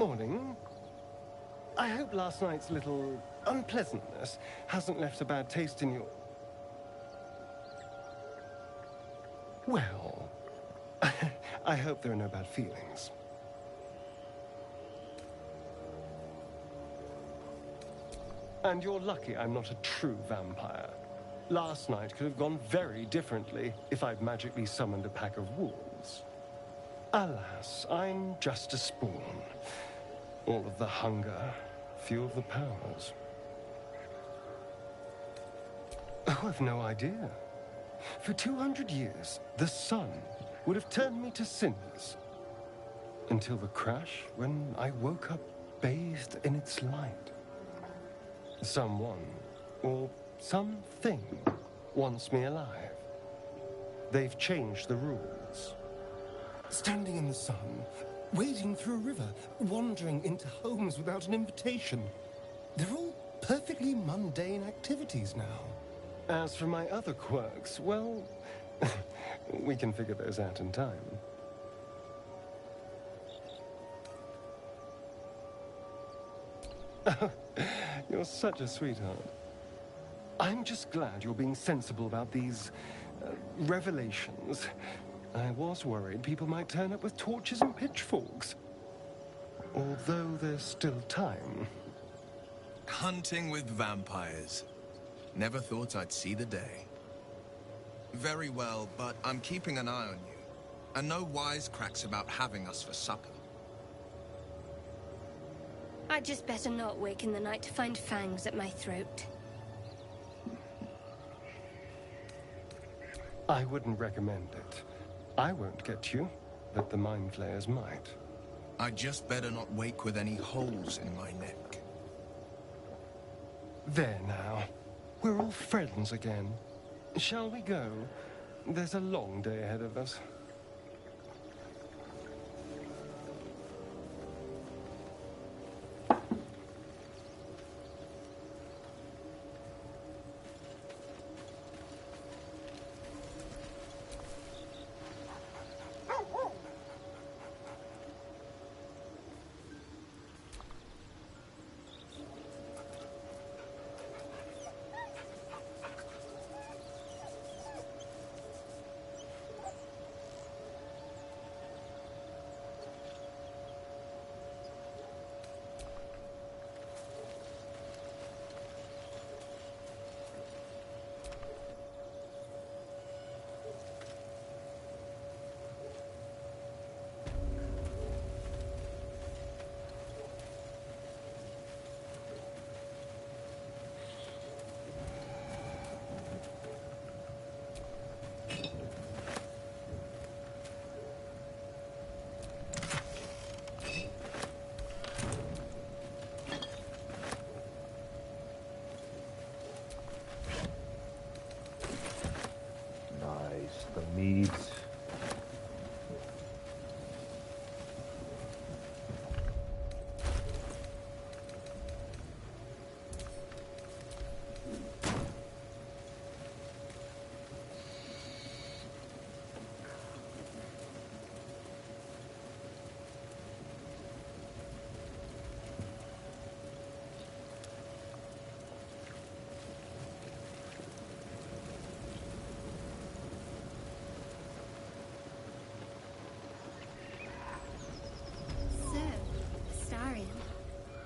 Morning. I hope last night's little unpleasantness hasn't left a bad taste in your... Well, I hope there are no bad feelings. And you're lucky I'm not a true vampire. Last night could have gone very differently if I'd magically summoned a pack of wolves. Alas, I'm just a spawn. All of the hunger, few of the powers. Oh, I've no idea. For 200 years, the sun would have turned me to cinders. Until the crash, when I woke up bathed in its light. Someone, or something, wants me alive. They've changed the rules. Standing in the sun, wading through a river, wandering into homes without an invitation. They're all perfectly mundane activities now. As for my other quirks, well, we can figure those out in time. You're such a sweetheart. I'm just glad you're being sensible about these revelations. I was worried people might turn up with torches and pitchforks. Although there's still time. Hunting with vampires. Never thought I'd see the day. Very well, but I'm keeping an eye on you. And no wisecracks about having us for supper. I'd just better not wake in the night to find fangs at my throat. I wouldn't recommend it. I won't get you, but the mind flayers might. I'd just better not wake with any holes in my neck. There now. We're all friends again. Shall we go? There's a long day ahead of us. The meads.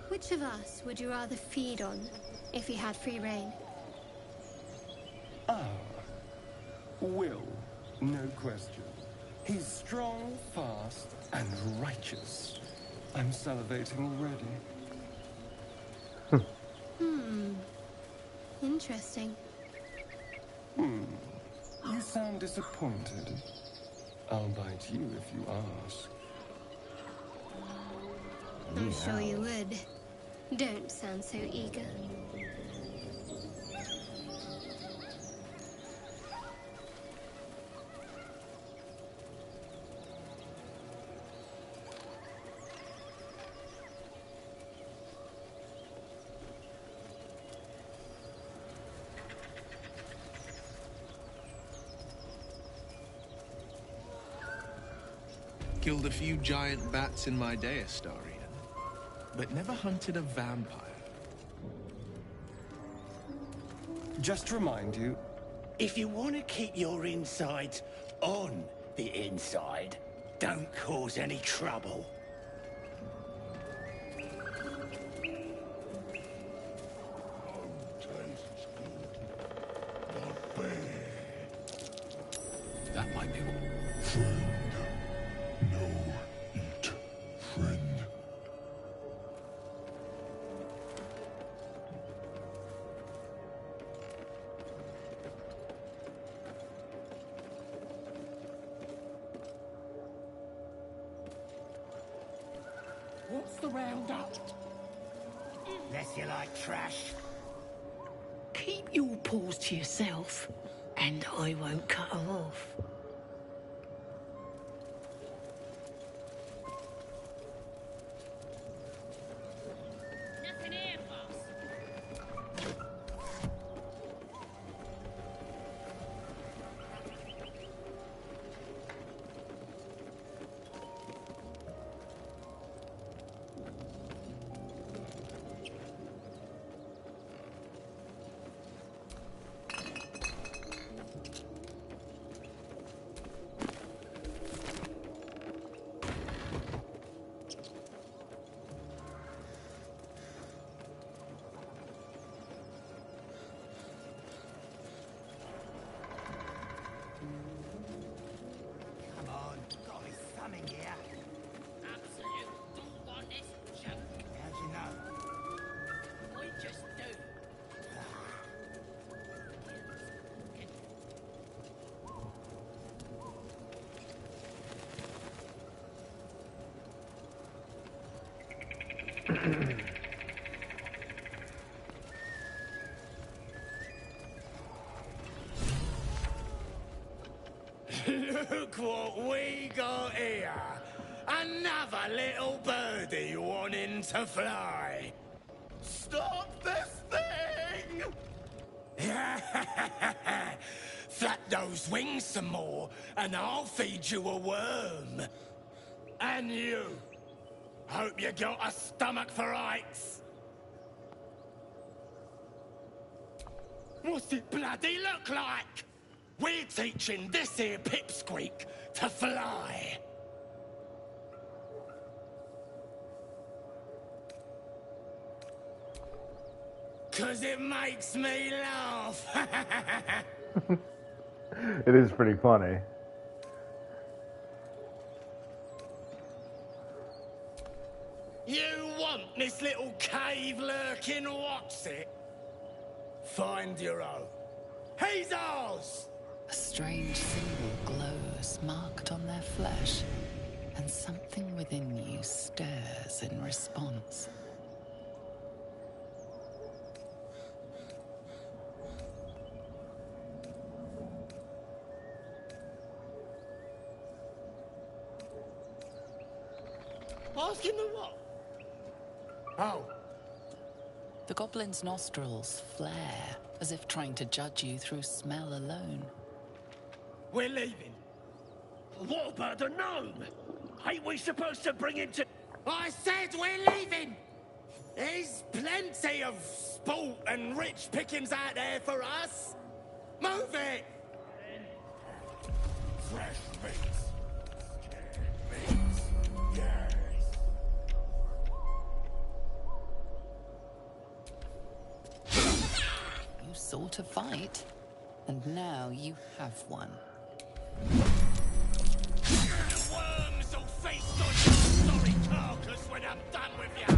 Which of us would you rather feed on, if you had free reign? Ah, Will, no question. He's strong, fast, and righteous. I'm salivating already. Interesting. You sound disappointed. I'll bite you if you ask. I'm sure you would. Don't sound so eager. Killed a few giant bats in my day, Astarian. but never hunted a vampire. Just to remind you, If you want to keep your insides on the inside, don't cause any trouble. That might be all. Friend. No, eat. Friend. What's the roundup? Unless you like trash. Keep your paws to yourself, and I won't cut them off. Nothing here, boss. Come on, got me something here. Absolute don't want this junk. How'd you know? I just do. Look what we got here. Another little birdie wanting to fly. Stop this thing! Flap those wings some more, and I'll feed you a worm. And you. Hope you got a stomach for heights. What's it bloody look like? We're teaching this here pipsqueak to fly. Cause it makes me laugh. It is pretty funny. You want this little cave lurking, what's it? Find your own. He's ours! A strange symbol glows, marked on their flesh, and something within you stirs in response. Asking the what? Oh, The goblin's nostrils flare, as if trying to judge you through smell alone. we're leaving. What about the gnome? Ain't we supposed to bring him to... I said we're leaving! There's plenty of sport and rich pickings out there for us. Move it! Fresh meats. Meats. Yes. You sought a fight, and now you have one. The worms will feast on your sorry carcass when I'm done with you!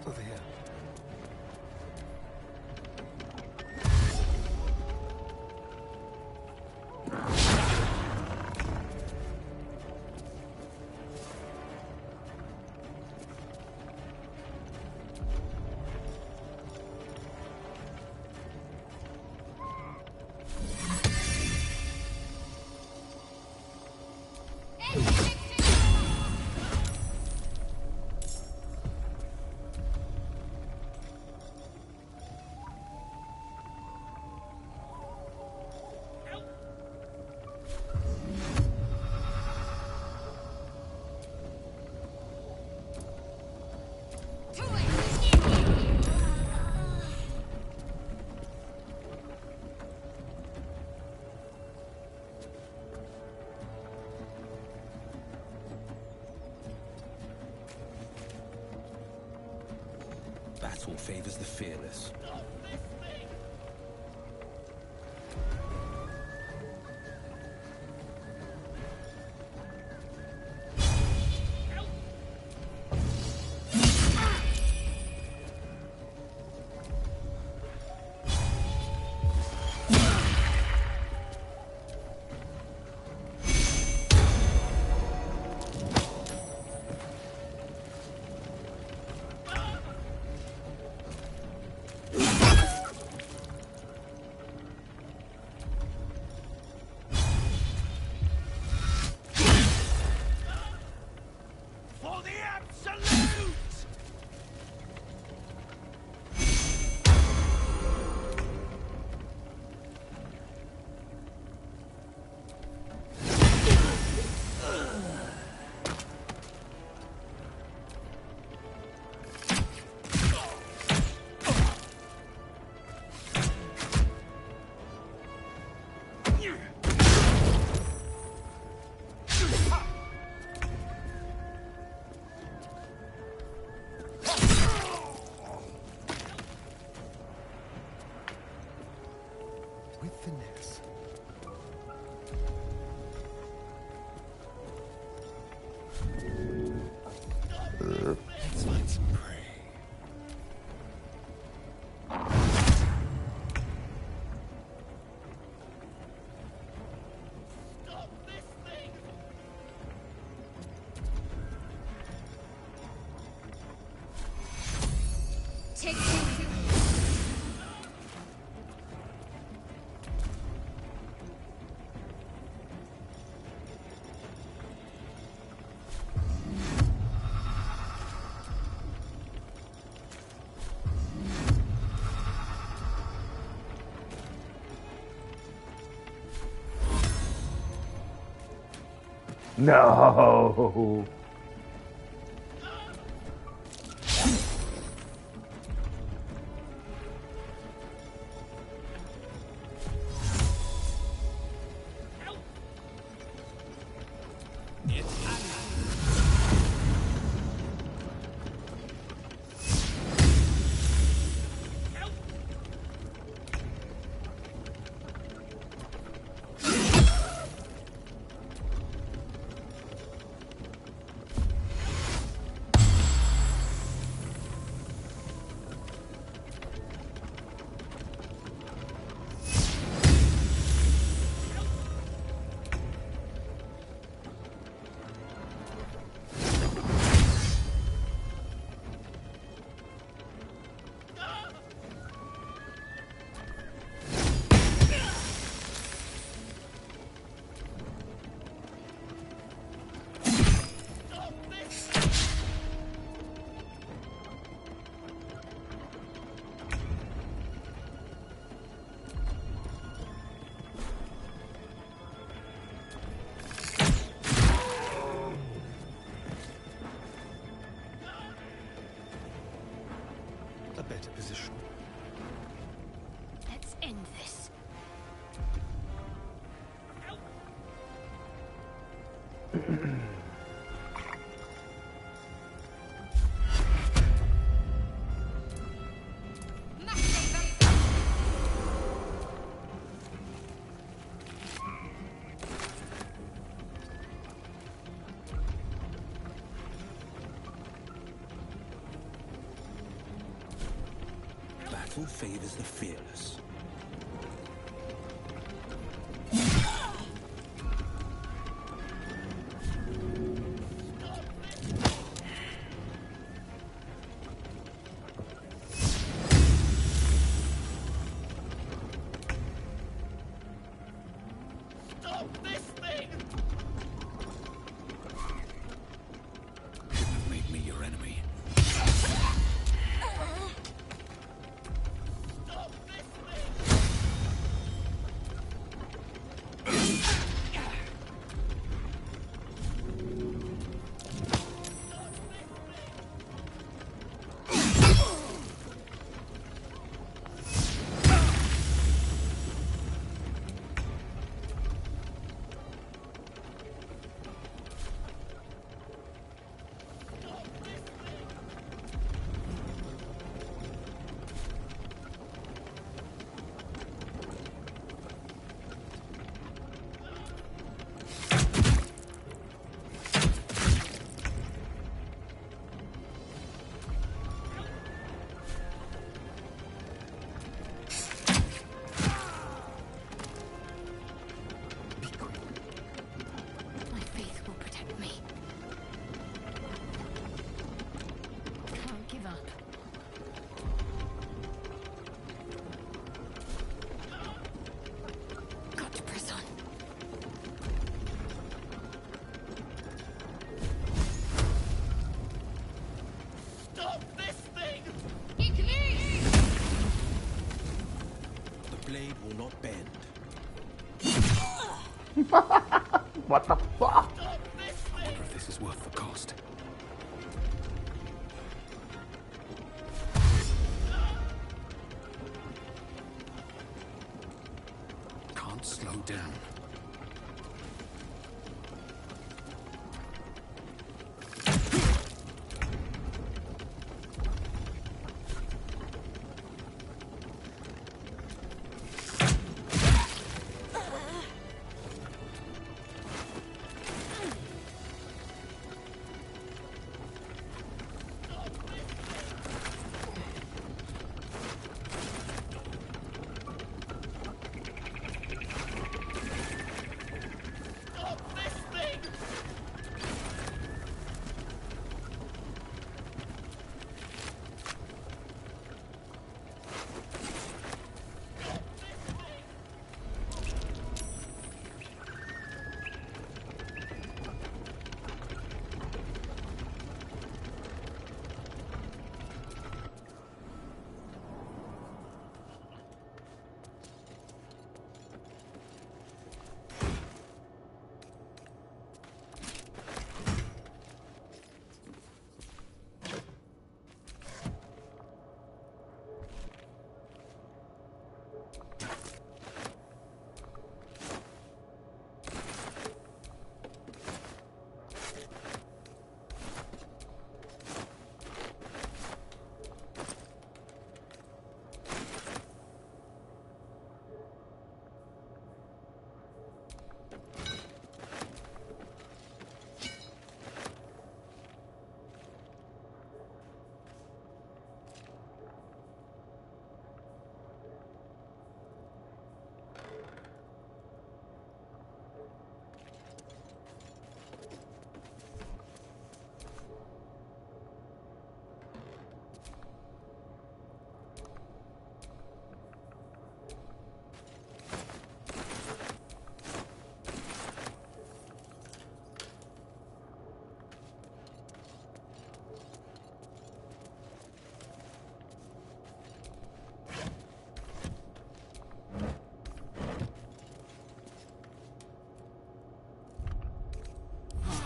over here. Battle favors the fearless. With finesse. Let's find some prey. No. A better position. Let's end this. Battle favors the fearless. Stop this thing! Shouldn't have made me your enemy. What the fuck? I wonder if this is worth the cost. Can't slow down.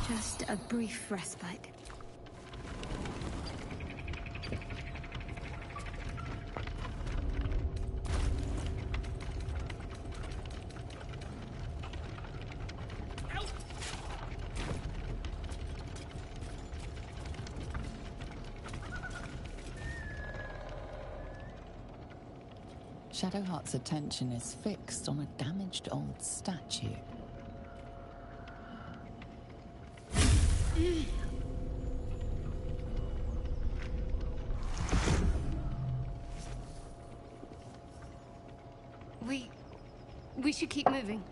Just a brief respite. Shadowheart's attention is fixed on a damaged old statue. We should keep moving.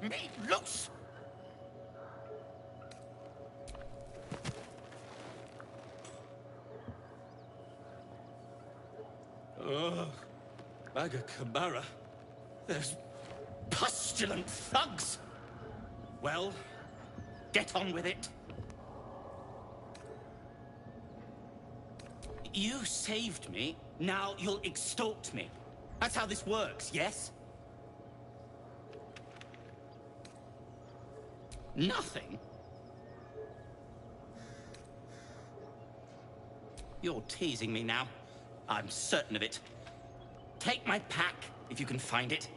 Me loose! Ugh. Camara. There's pustulant thugs. Well, get on with it. You saved me, now you'll extort me. That's how this works, yes? Nothing? You're teasing me now. I'm certain of it. Take my pack, if you can find it.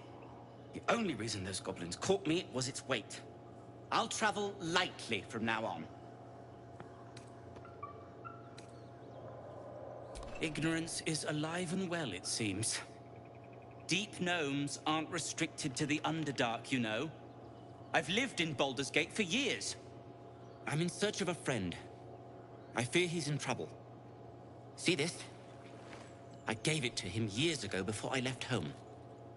The only reason those goblins caught me was its weight. I'll travel lightly from now on. Ignorance is alive and well, it seems. Deep gnomes aren't restricted to the Underdark, you know. I've lived in Baldur's Gate for years. I'm in search of a friend. I fear he's in trouble. See this? I gave it to him years ago before I left home.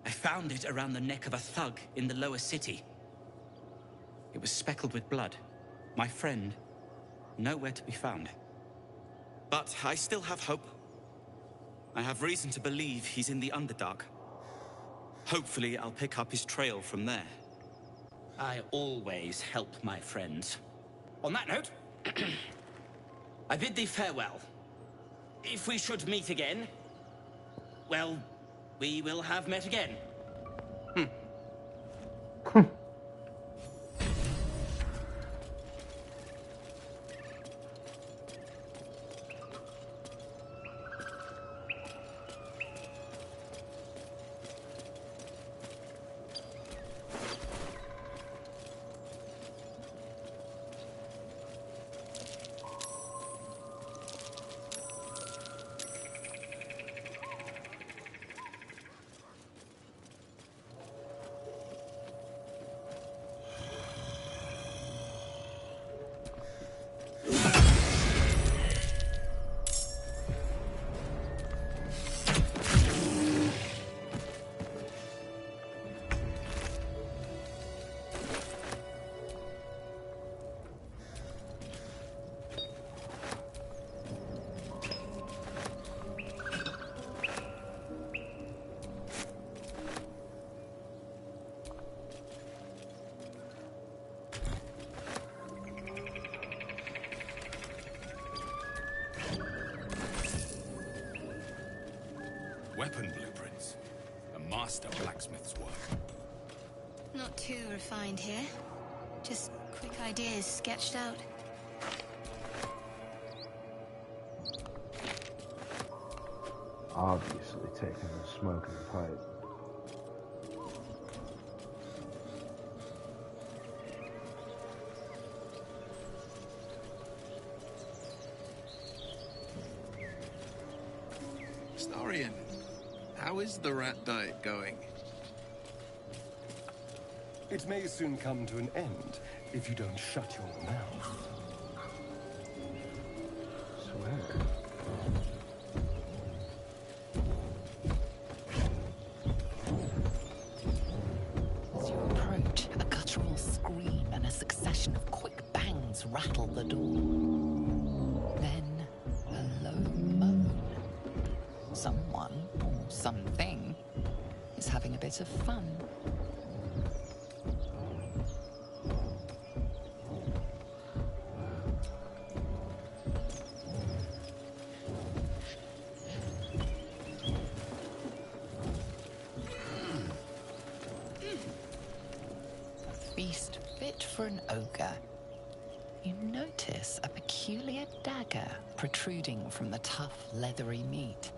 I found it around the neck of a thug in the lower city. It was speckled with blood. My friend, nowhere to be found. But I still have hope. I have reason to believe he's in the Underdark. Hopefully, I'll pick up his trail from there. I always help my friends. On that note, I bid thee farewell. If we should meet again, well, we will have met again. Weapon blueprints. A master blacksmith's work. Not too refined here. Just quick ideas sketched out. Obviously taking a smoking pipe. Starian, how is the rat diet going? It may soon come to an end if you don't shut your mouth. Swear. As you approach, a guttural scream and a succession of quick bangs rattle the door. Then, a low moan. Someone, or something, is having a bit of fun. Feast fit for an ogre. You notice a peculiar dagger protruding from the tough, leathery meat.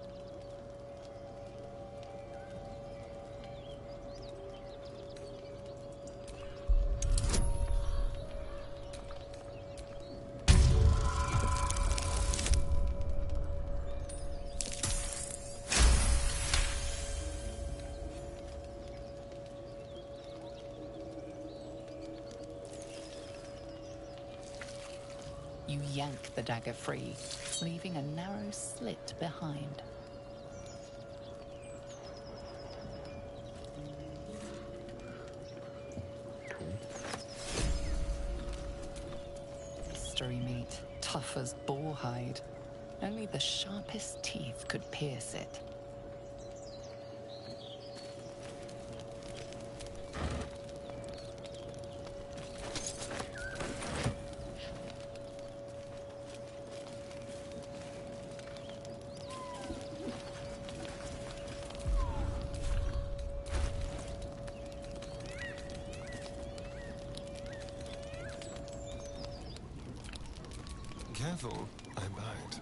You yank the dagger free, leaving a narrow slit behind. Mystery meat, tough as boar hide. Only the sharpest teeth could pierce it. Careful, I bite.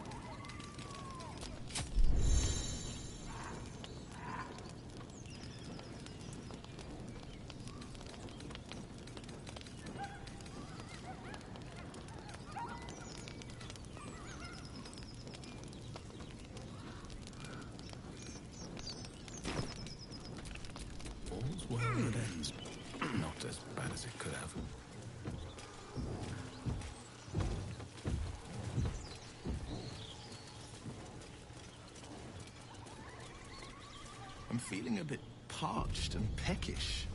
feeling a bit parched and peckish.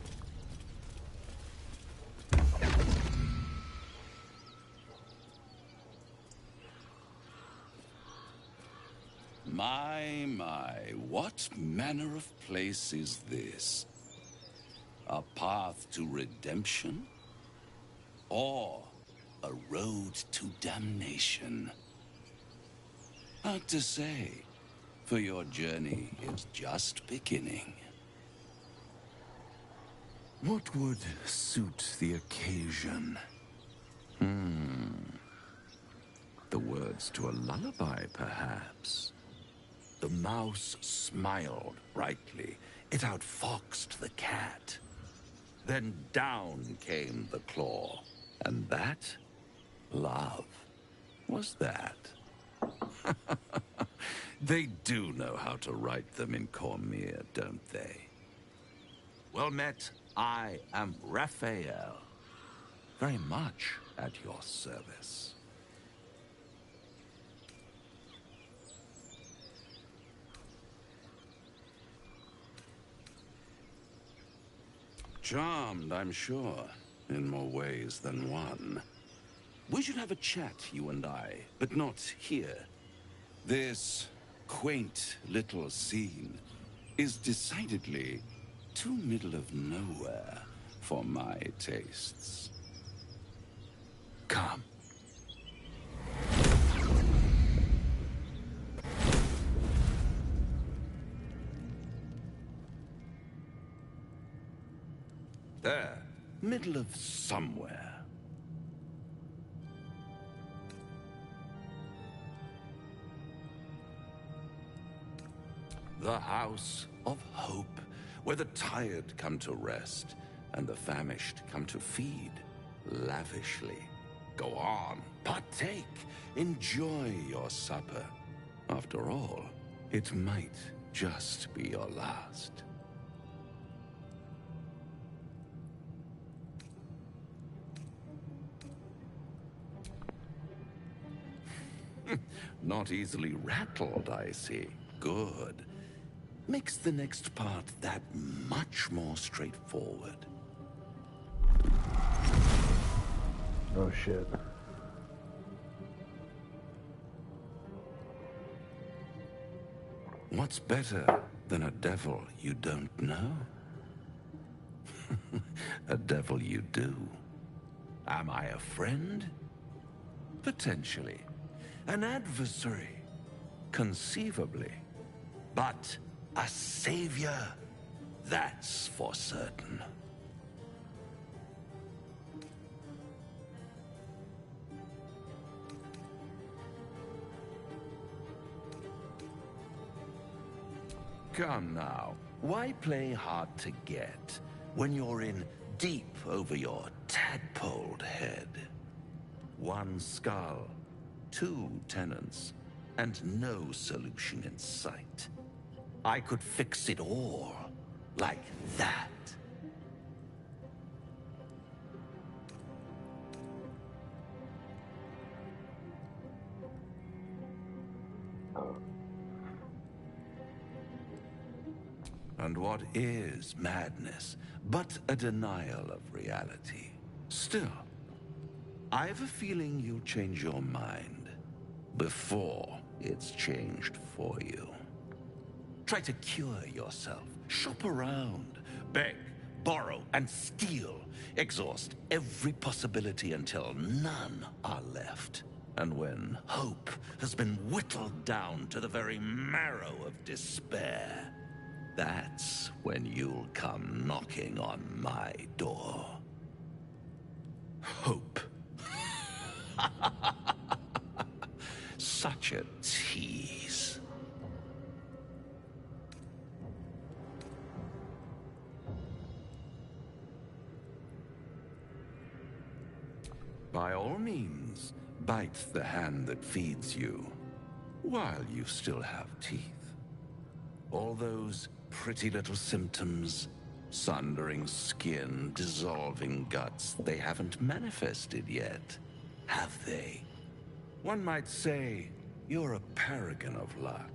My, what manner of place is this? A path to redemption? Or a road to damnation? Hard to say, for your journey is just beginning. What would suit the occasion? The words to a lullaby, perhaps. The mouse smiled brightly. It outfoxed the cat. Then down came the claw. And that? Love. Was that? They do know how to write them in Cormier, don't they? Well met, I am Raphael. Very much at your service. Charmed, I'm sure, in more ways than one. We should have a chat, you and I, but not here. This quaint little scene is decidedly too middle of nowhere for my tastes. Come. There, middle of somewhere. The House of Hope, where the tired come to rest and the famished come to feed lavishly. Go on, partake, enjoy your supper. After all, it might just be your last. Not easily rattled, I see. Good. Makes the next part that much more straightforward. Oh shit. What's better than a devil you don't know? A devil you do. Am I a friend? Potentially. An adversary? Conceivably. But a savior? That's for certain. Come now, why play hard to get when you're in deep over your tadpoled head? One skull, 2 tenants, and no solution in sight. I could fix it all, like that. And what is madness but a denial of reality? Still, I've a feeling you'll change your mind before it's changed for you. Try to cure yourself, shop around, beg, borrow, and steal. Exhaust every possibility until none are left. And when hope has been whittled down to the very marrow of despair, that's when you'll come knocking on my door. Hope. Such a tease. By all means, bite the hand that feeds you, while you still have teeth. All those pretty little symptoms, sundering skin, dissolving guts, they haven't manifested yet, have they? One might say you're a paragon of luck.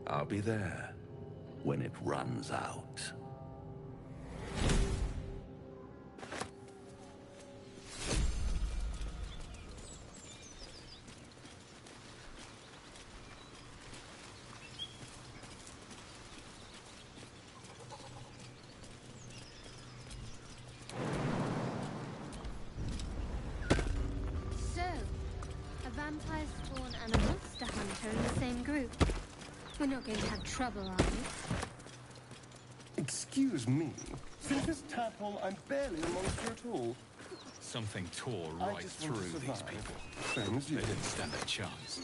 I'll be there, when it runs out. Vampire spawn and a monster hunter in the same group. We're not going to have trouble, are we? Excuse me. Since this tadpole, I'm barely a monster at all. Something tore right through these people. Same as you. They didn't stand a chance.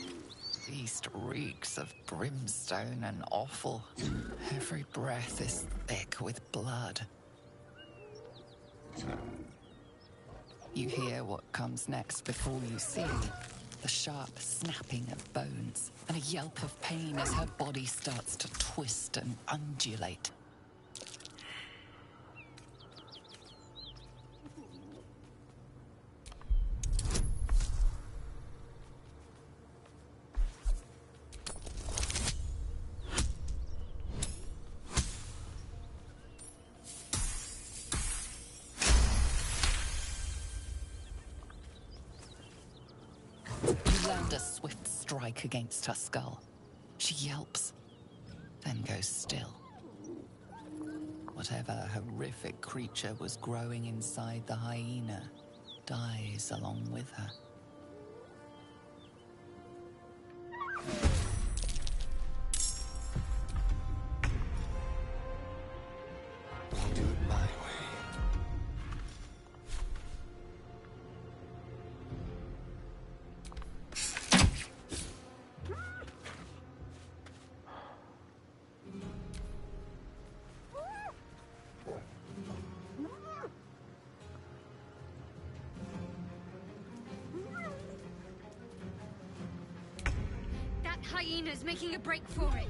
Beast reeks of brimstone and offal. Every breath is thick with blood. You hear what comes next before you see. The sharp snapping of bones, and a yelp of pain as her body starts to twist and undulate. A swift strike against her skull. She yelps, then goes still. Whatever horrific creature was growing inside the hyena dies along with her. I'll do it my way. Hyena's making a break for it.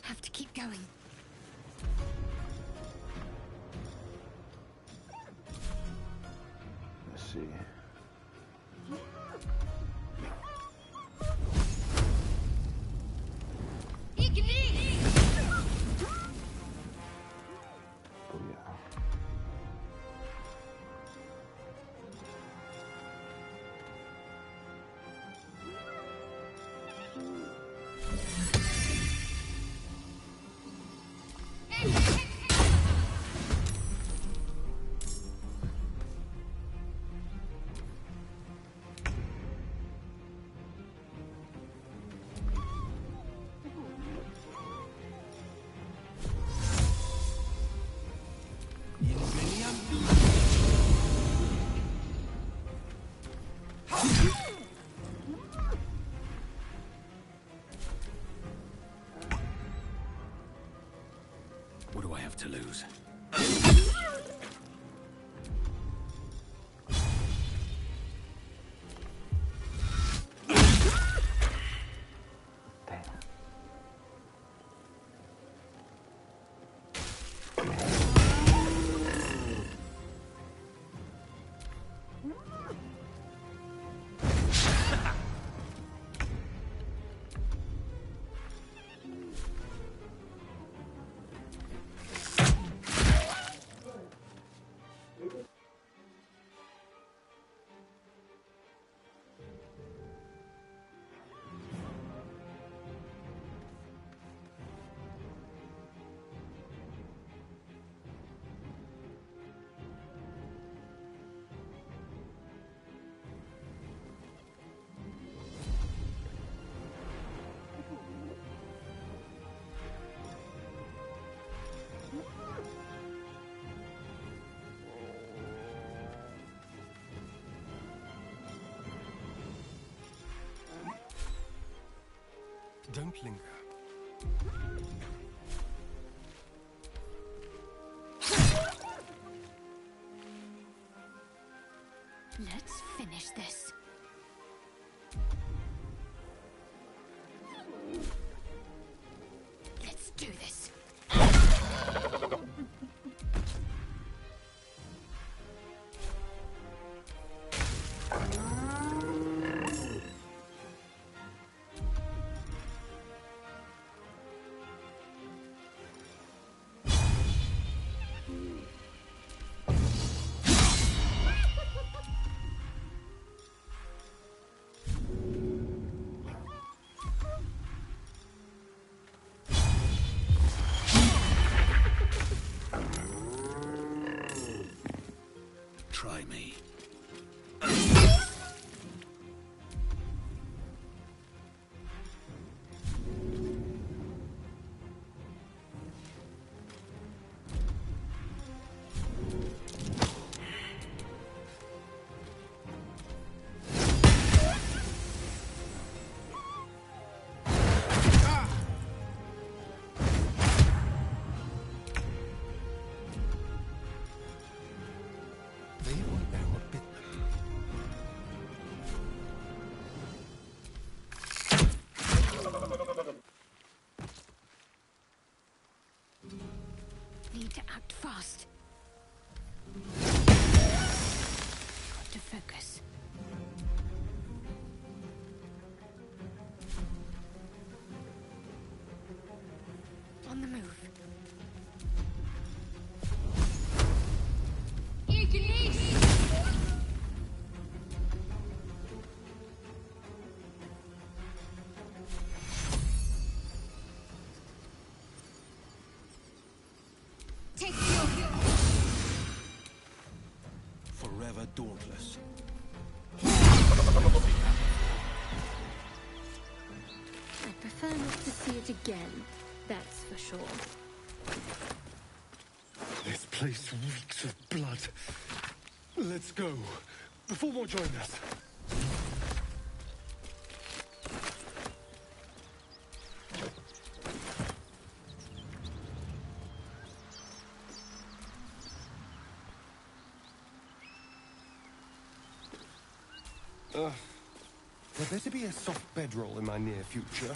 Have to keep going. Let's see. What do I have to lose? Don't linger. Let's finish this. Let's do this. Try me. They won't know what bit them. Need to act fast. Got to focus. On the move. Take your Forever dauntless. I'd prefer not to see it again, that's for sure. This place reeks of blood. Let's go. Before more join us. There better be a soft bedroll in my near future.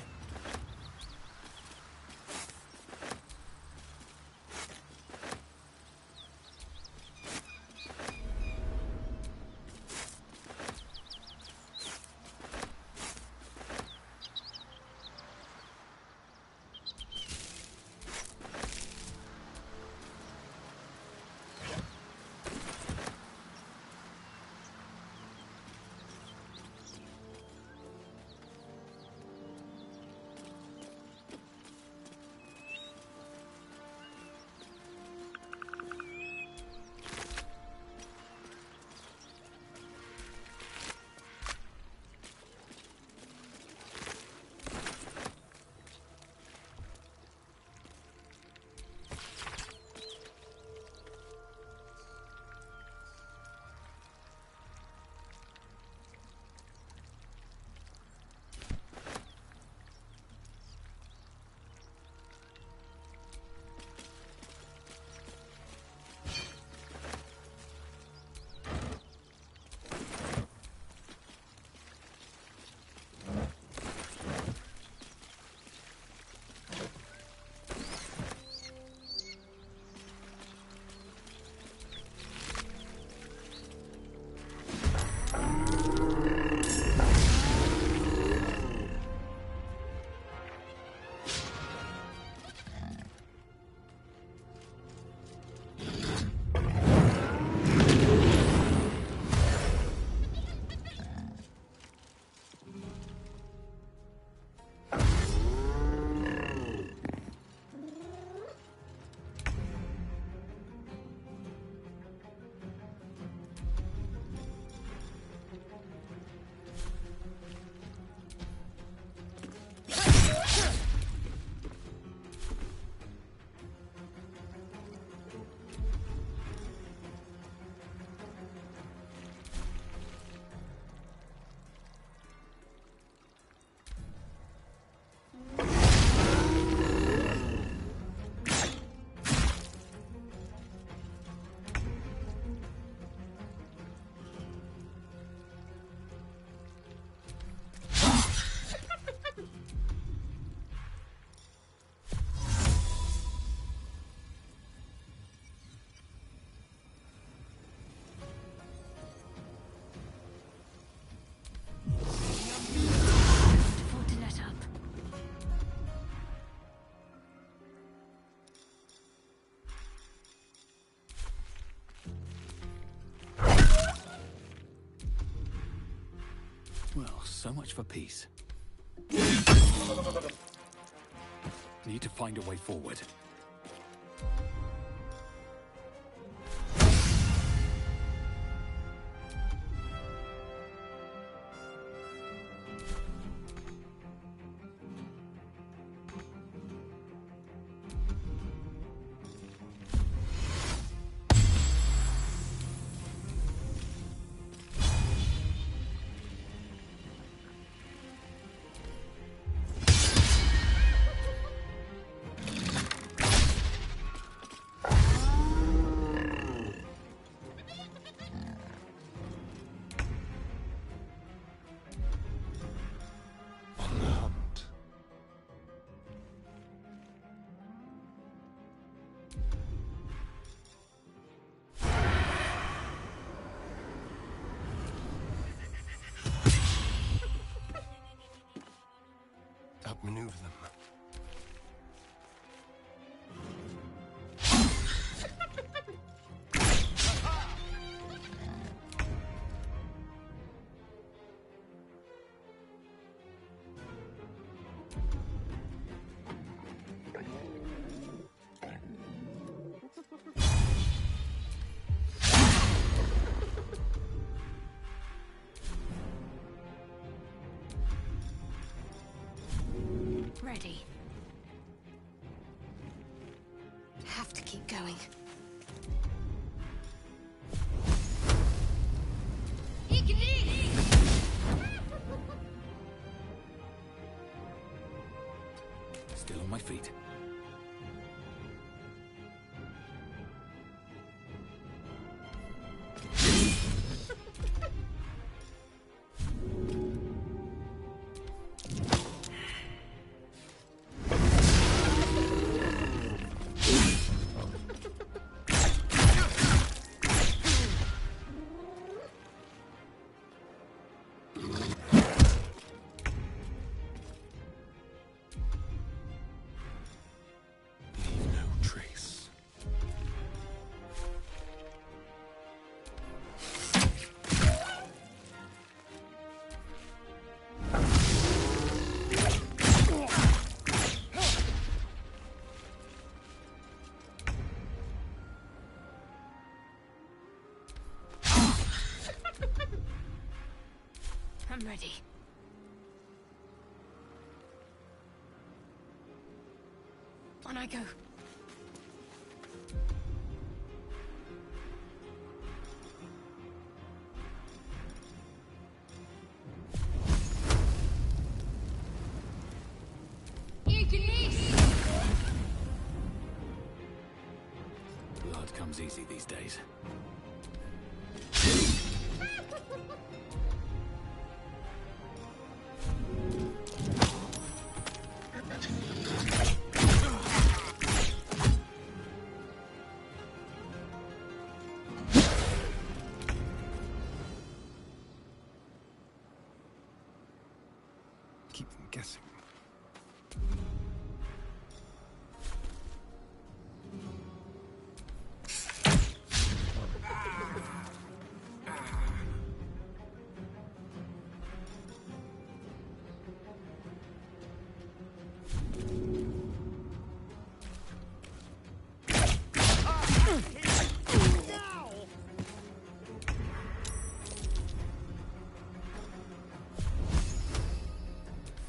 So much for peace. Need to find a way forward. Outmaneuver them. Ready. Have to keep going. Still on my feet. I'm ready. On I go. Blood comes easy these days. Keep them guessing.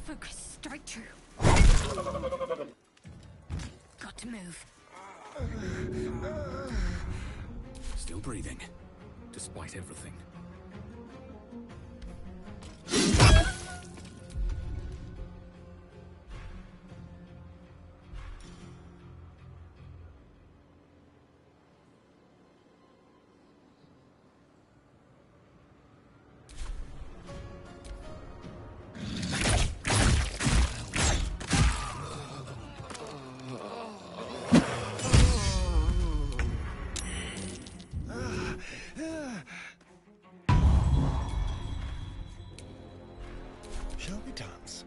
Focus, straight through. Got to move. Still breathing, despite everything. Shall we dance?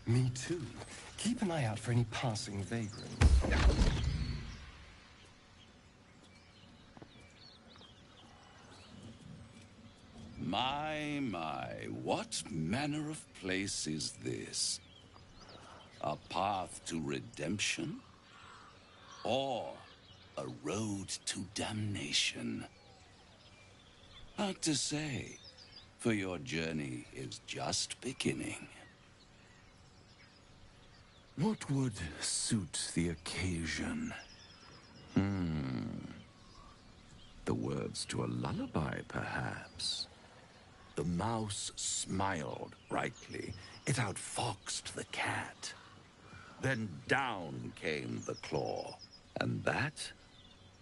Me too. Keep an eye out for any passing vagrants. My, what manner of place is this? A path to redemption? Or a road to damnation? Hard to say, for your journey is just beginning. What would suit the occasion? The words to a lullaby, perhaps. The mouse smiled brightly. It outfoxed the cat. Then down came the claw. And that,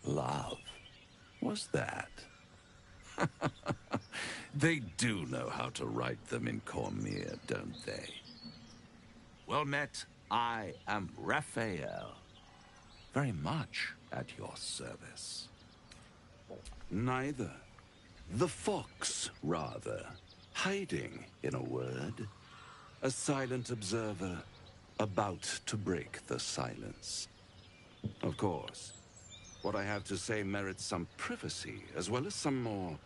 love, was that. They do know how to write them in Cormier, don't they? Well met, I am Raphael. Very much at your service. Neither. The fox, rather. Hiding, in a word. A silent observer, about to break the silence. Of course, what I have to say merits some privacy, as well as some more,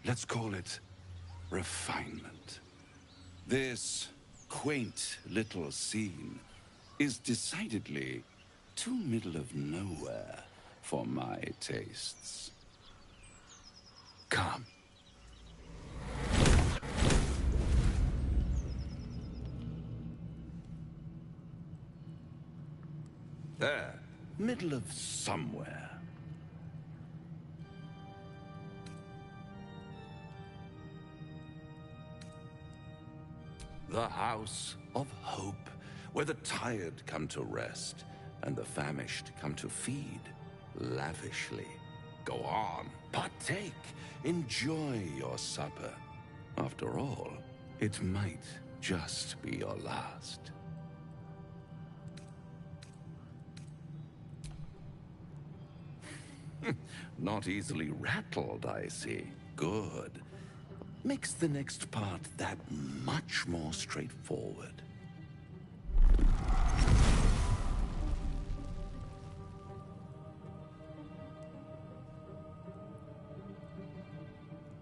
let's call it, refinement. This quaint little scene is decidedly too middle of nowhere for my tastes. Come. There, middle of somewhere. The house of hope, where the tired come to rest and the famished come to feed lavishly. Go on, partake, enjoy your supper. After all, it might just be your last. Not easily rattled, I see. Good. Makes the next part that much more straightforward.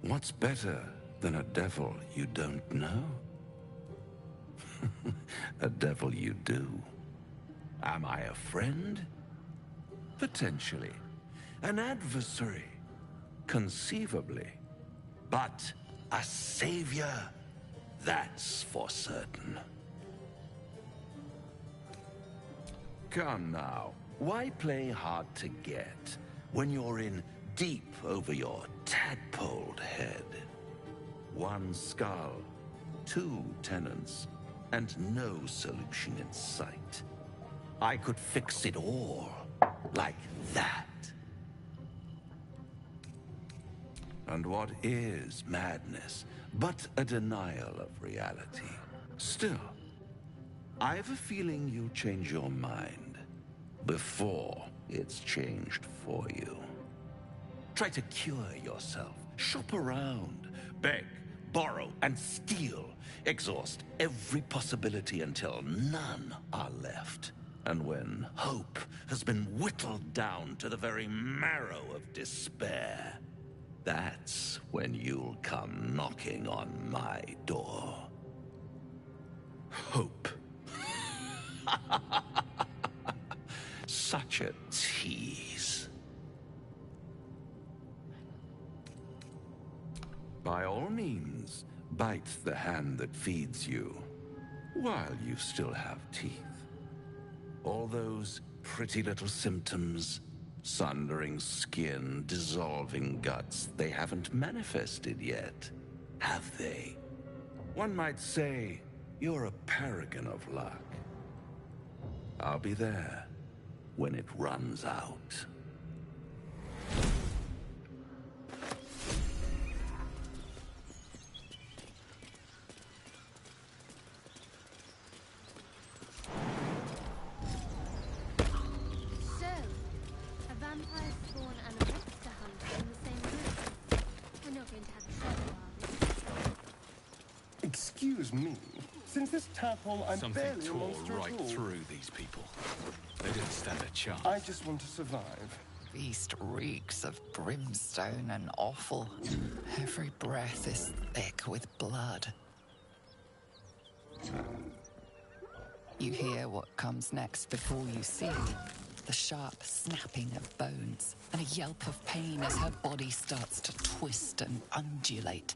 What's better than a devil you don't know? A devil you do. Am I a friend? Potentially. An adversary? Conceivably. But a savior? That's for certain. Come now, why play hard to get when you're in deep over your tadpoled head? One skull, two tenants, and no solution in sight. I could fix it all, like that. And what is madness but a denial of reality? Still, I've a feeling you'll change your mind before it's changed for you. Try to cure yourself, shop around, beg, borrow, and steal. Exhaust every possibility until none are left. And when hope has been whittled down to the very marrow of despair, that's when you'll come knocking on my door. Hope. Such a tease. By all means, bite the hand that feeds you, while you still have teeth. All those pretty little symptoms, sundering skin, dissolving guts, they haven't manifested yet, have they? One might say you're a paragon of luck. I'll be there when it runs out. So, a vampire spawn and a monster hunter in the same excuse me. Since this tadpole, I'm Something barely a tore monster right at all. through these people. They didn't stand a chance. I just want to survive. Feast reeks of brimstone and offal. Every breath is thick with blood. You hear what comes next before you see the sharp snapping of bones and a yelp of pain as her body starts to twist and undulate.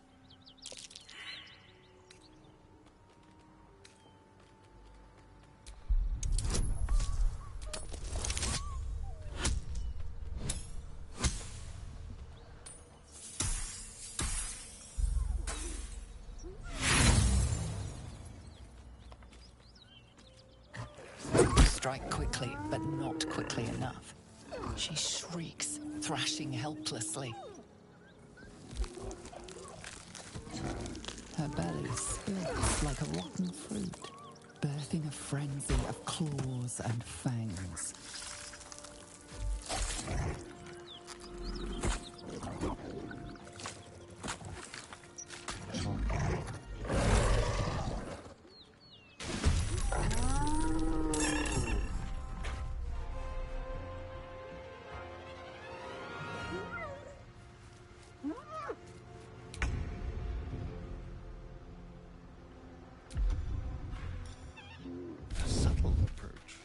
Strike quickly, but not quickly enough. She shrieks, thrashing helplessly. Her belly spills like a rotten fruit, birthing a frenzy of claws and fangs. A subtle approach.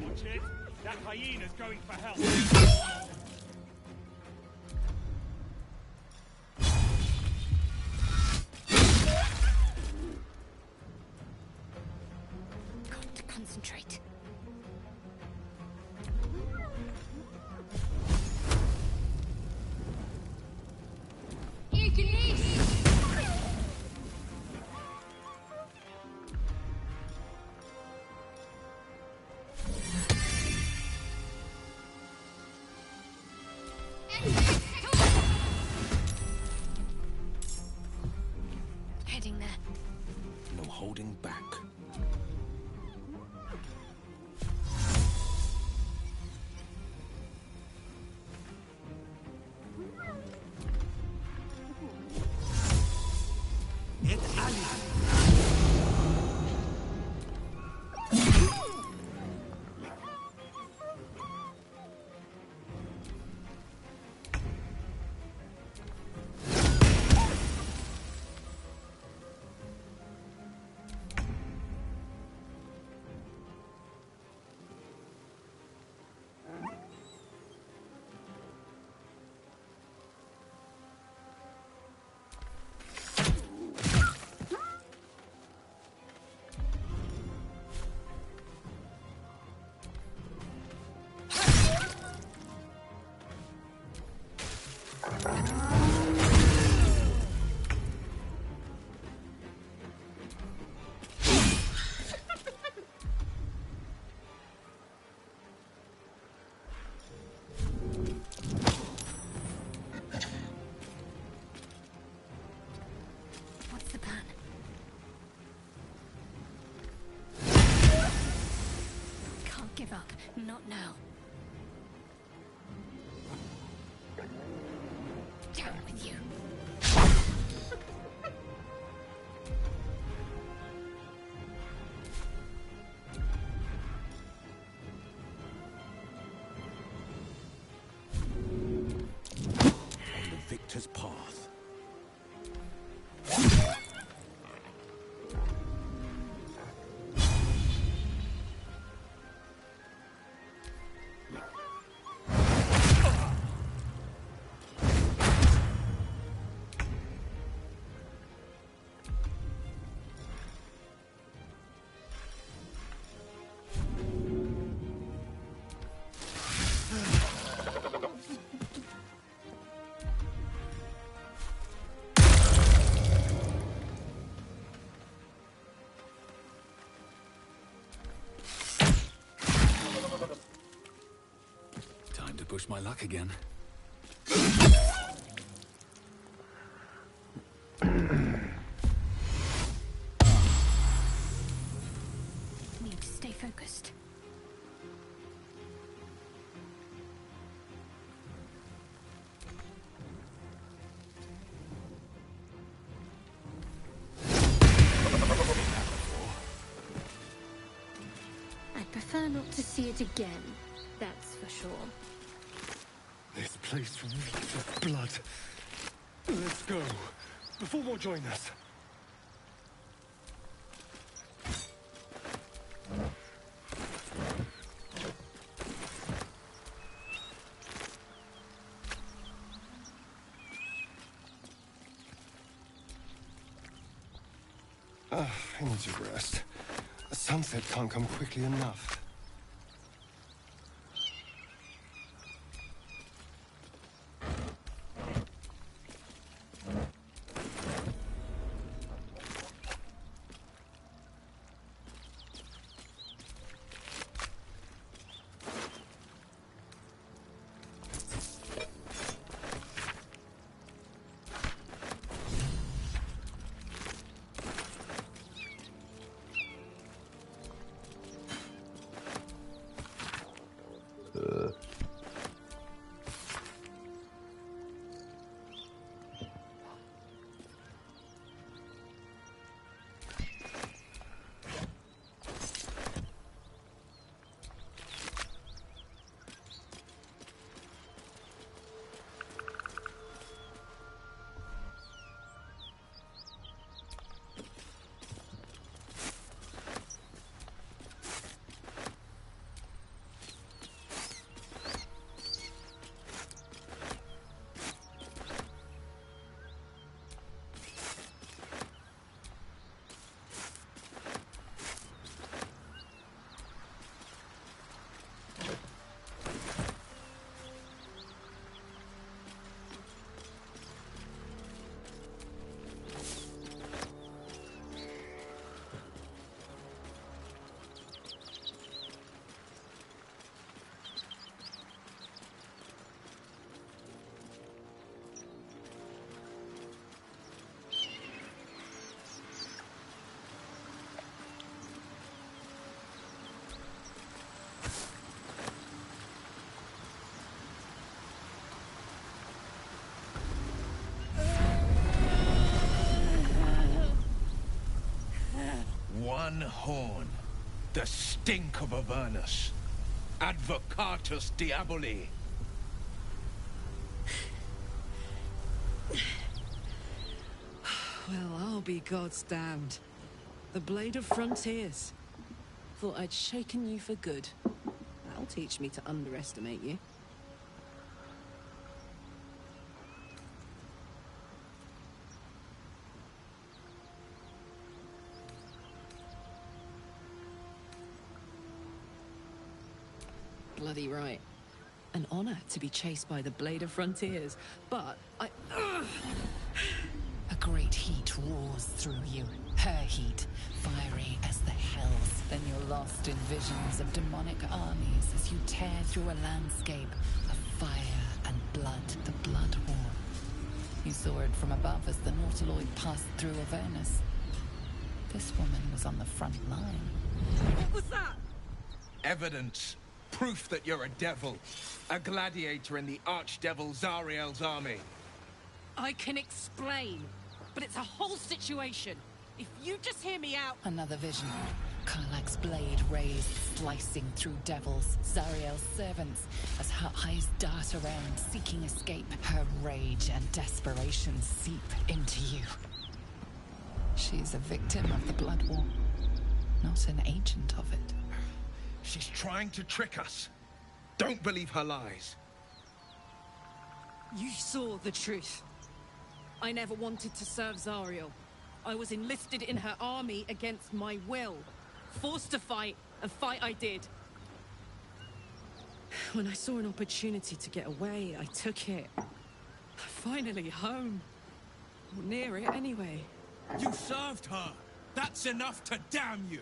Watch it. That hyena's going for help. Got to concentrate. push my luck again. Need to stay focused. I'd prefer not to see it again, that's for sure. This place reeks of blood. Let's go, before more join us. I need to rest. The sunset can't come quickly enough. One horn. The stink of Avernus. Advocatus Diaboli. Well, I'll be God's damned. The Blade of Frontiers. Thought I'd shaken you for good. That'll teach me to underestimate you. Bloody right. An honor to be chased by the Blade of Frontiers, but I... A great heat roars through you. Her heat, fiery as the hells. Then you're lost in visions of demonic armies as you tear through a landscape of fire and blood. The Blood War. You saw it from above as the Nautiloid passed through Avernus. This woman was on the front line. What was that? Evidence. Proof that you're a devil. A gladiator in the archdevil Zariel's army. I can explain, but it's a whole situation. If you just hear me out... Another vision. Karlach's blade raised, slicing through devils, Zariel's servants, as her eyes dart around, seeking escape. Her rage and desperation seep into you. She's a victim of the Blood War, not an agent of it. She's trying to trick us. Don't believe her lies. You saw the truth. I never wanted to serve Zariel. I was enlisted in her army against my will. Forced to fight, and fight I did. When I saw an opportunity to get away, I took it. Finally home. Or near it, anyway. You served her! That's enough to damn you!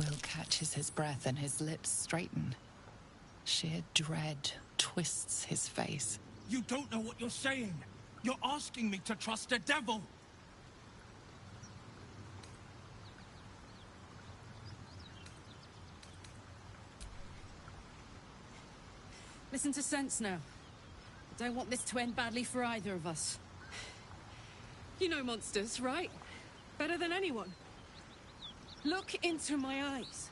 Will catches his breath and his lips straighten. Sheer dread twists his face. You don't know what you're saying. You're asking me to trust a devil. Listen to sense now. I don't want this to end badly for either of us. You know monsters, right? Better than anyone. Look into my eyes.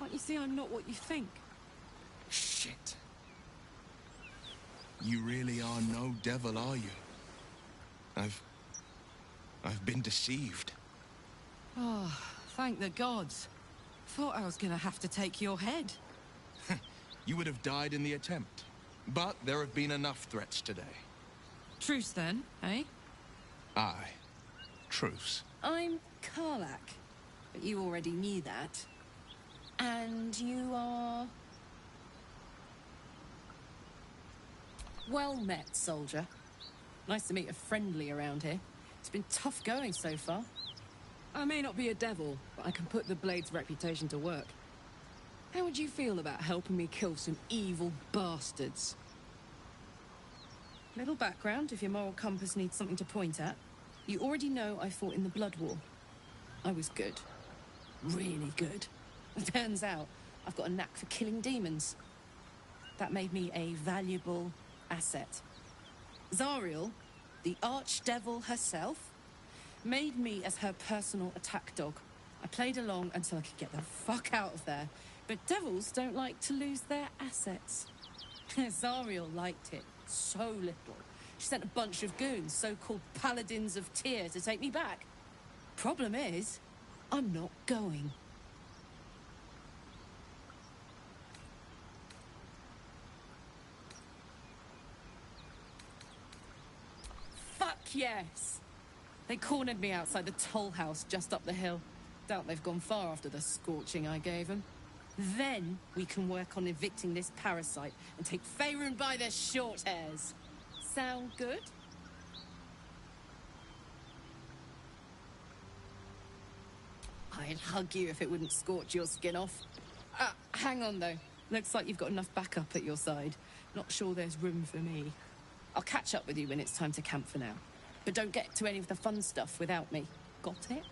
Can't you see I'm not what you think? Shit. You really are no devil, are you? I've been deceived. Oh, thank the gods. Thought I was gonna have to take your head. You would have died in the attempt. But there have been enough threats today. Truce then, eh? Aye. Truce. I'm Karlak, but you already knew that. And you are... Well met, soldier. Nice to meet a friendly around here. It's been tough going so far. I may not be a devil, but I can put the Blade's reputation to work. How would you feel about helping me kill some evil bastards? Little background, if your moral compass needs something to point at. You already know I fought in the Blood War. I was good. Really good. Turns out, I've got a knack for killing demons. That made me a valuable asset. Zariel, the archdevil herself, made me as her personal attack dog. I played along until I could get the fuck out of there. But devils don't like to lose their assets. Zariel liked it so little. She sent a bunch of goons, so-called paladins of Tyr, to take me back. Problem is, I'm not going. Fuck yes! They cornered me outside the toll house just up the hill. Doubt they've gone far after the scorching I gave them. Then we can work on evicting this parasite and take Faerun by their short hairs. Sound good? I'd hug you if it wouldn't scorch your skin off. Hang on though. Looks like you've got enough backup at your side. Not sure there's room for me. I'll catch up with you when it's time to camp for now. But don't get to any of the fun stuff without me. Got it?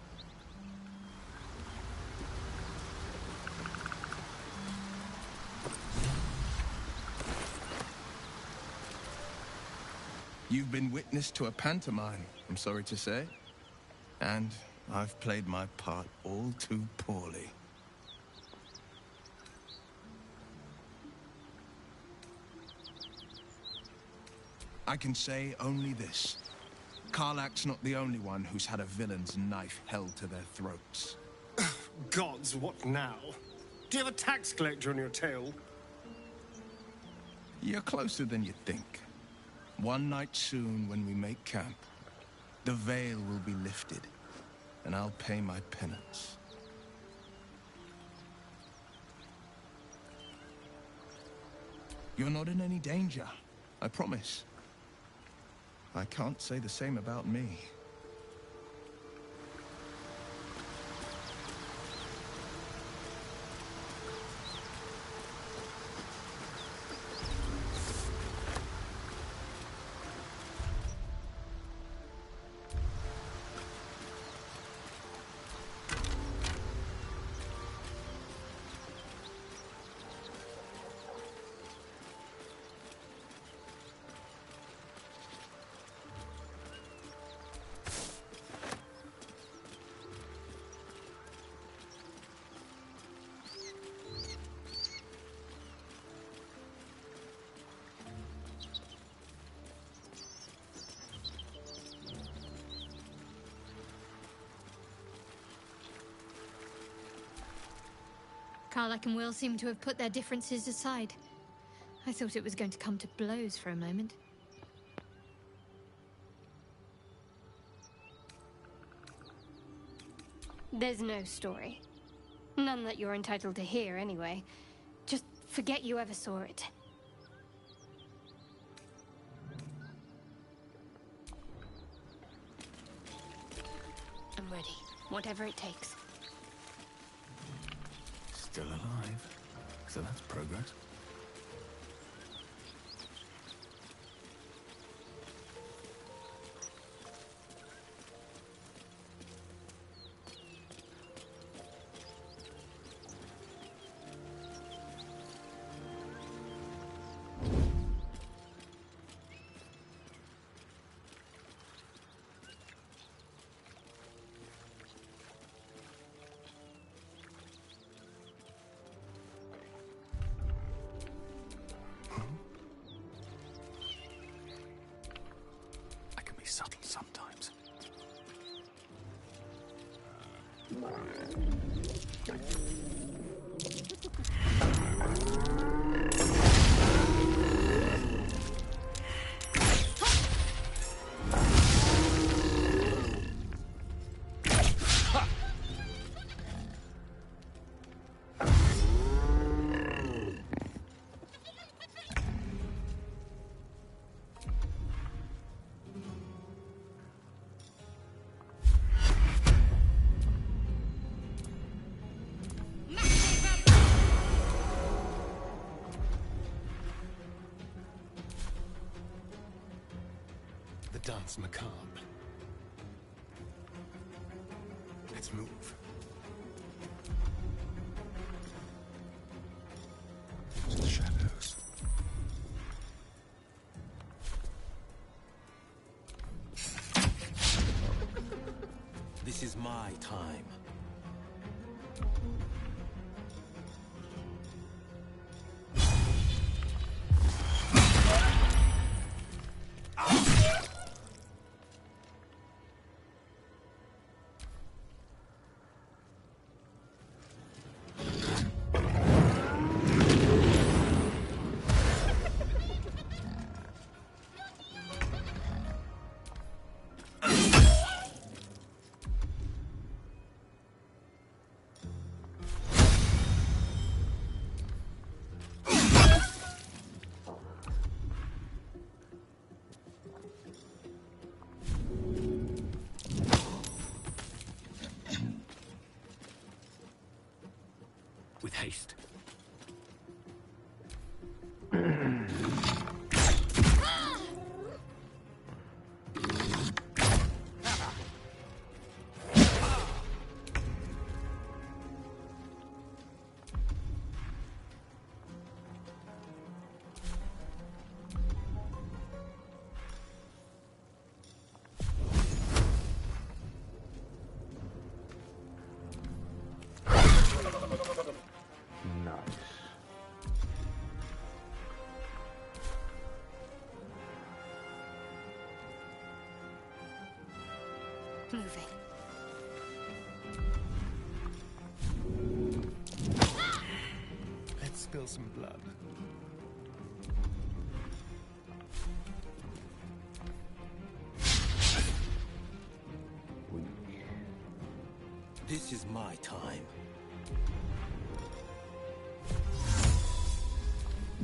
You've been witness to a pantomime, I'm sorry to say. And I've played my part all too poorly. I can say only this. Karlak's not the only one who's had a villain's knife held to their throats. Gods, what now? Do you have a tax collector on your tail? You're closer than you think. One night soon, when we make camp, the veil will be lifted, and I'll pay my penance. You're not in any danger, I promise. I can't say the same about me. Karlak and Will seem to have put their differences aside. I thought it was going to come to blows for a moment. There's no story. None that you're entitled to hear, anyway. Just forget you ever saw it. I'm ready. Whatever it takes. Still alive. So that's progress. Subtle sometimes. Dance macabre. Let's move. To the shadows. This is my time. With haste. Moving. Let's spill some blood. This is my time.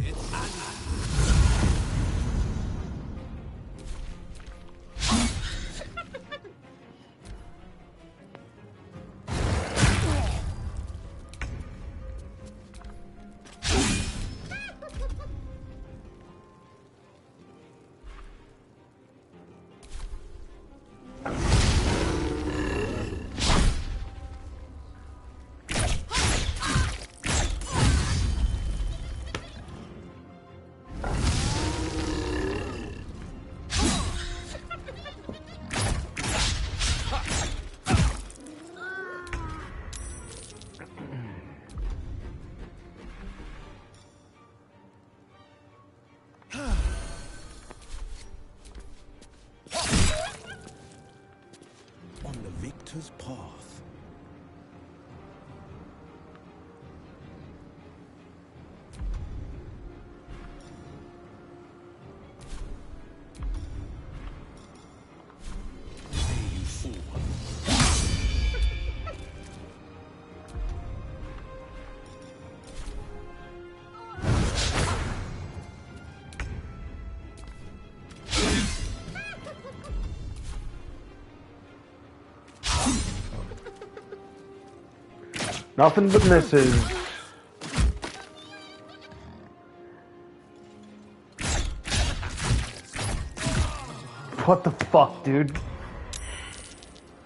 It's Victor's path. There you fall. Nothing but misses. What the fuck, dude?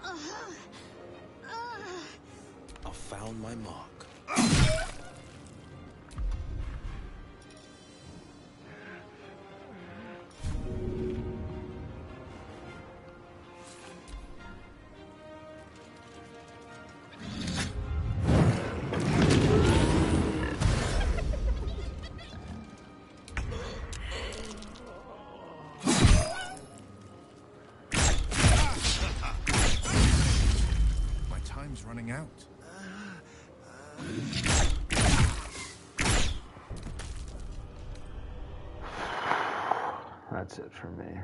I found my mark. Time's running out. That's it for me.